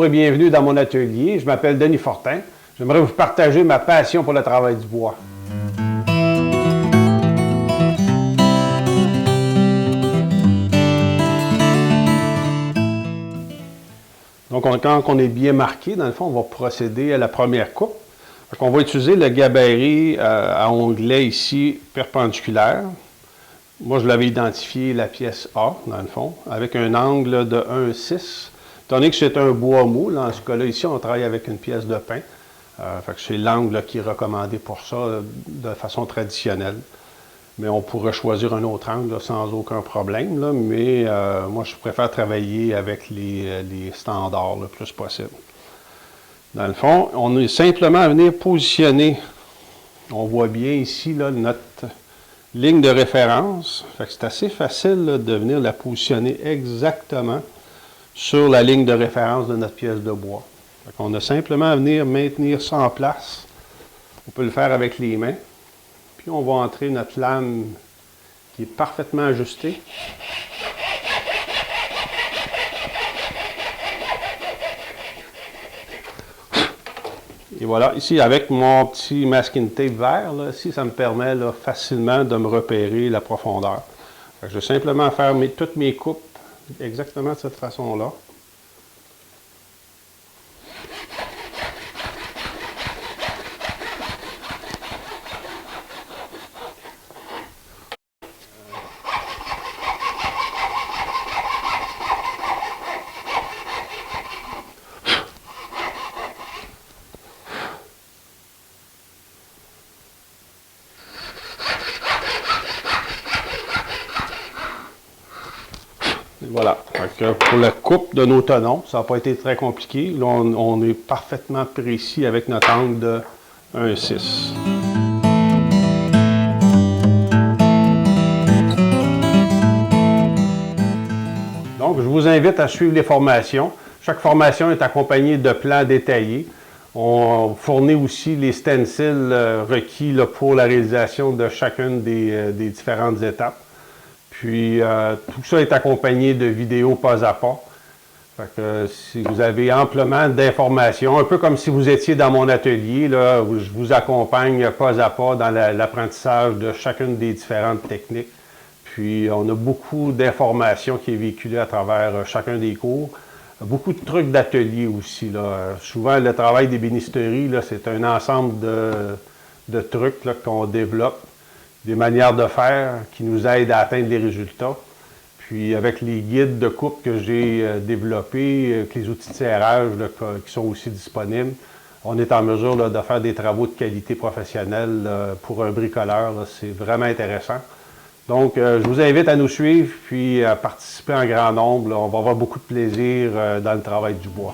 et bienvenue dans mon atelier. Je m'appelle Denis Fortin. J'aimerais vous partager ma passion pour le travail du bois. Donc, quand on est bien marqué, dans le fond, on va procéder à la première coupe. Donc, on va utiliser le gabarit à onglet ici perpendiculaire. Moi, je l'avais identifié la pièce A, dans le fond, avec un angle de 1,6. Étant donné que c'est un bois mou, dans ce cas-là, ici, on travaille avec une pièce de pin. C'est l'angle qui est recommandé pour ça de façon traditionnelle. Mais on pourrait choisir un autre angle là, sans aucun problème. Là, mais moi, je préfère travailler avec les standards le plus possible. Dans le fond, on est simplement à venir positionner. On voit bien ici là, notre ligne de référence. C'est assez facile là, de venir la positionner exactement sur la ligne de référence de notre pièce de bois. On a simplement à venir maintenir ça en place. On peut le faire avec les mains. Puis on va entrer notre lame qui est parfaitement ajustée. Et voilà, ici avec mon petit masking tape vert, là, ici ça me permet là, facilement de me repérer la profondeur. Je vais simplement faire toutes mes coupes exactement de cette façon-là. Voilà. Pour la coupe de nos tenons, ça n'a pas été très compliqué. Là, on est parfaitement précis avec notre angle de 1,6. Donc, je vous invite à suivre les formations. Chaque formation est accompagnée de plans détaillés. On fournit aussi les stencils requis là, pour la réalisation de chacune des différentes étapes. Puis, tout ça est accompagné de vidéos pas à pas. Fait que, si vous avez amplement d'informations, un peu comme si vous étiez dans mon atelier, là, où je vous accompagne pas à pas dans l'apprentissage de chacune des différentes techniques. Puis, on a beaucoup d'informations qui est véhiculées à travers chacun des cours. Beaucoup de trucs d'atelier aussi. Là. Souvent, le travail d'ébénisterie, c'est un ensemble de trucs qu'on développe, des manières de faire qui nous aident à atteindre les résultats. Puis avec les guides de coupe que j'ai développés, avec les outils de serrage qui sont aussi disponibles, on est en mesure là, de faire des travaux de qualité professionnelle pour un bricoleur. C'est vraiment intéressant. Donc, je vous invite à nous suivre puis à participer en grand nombre. Là. On va avoir beaucoup de plaisir dans le travail du bois.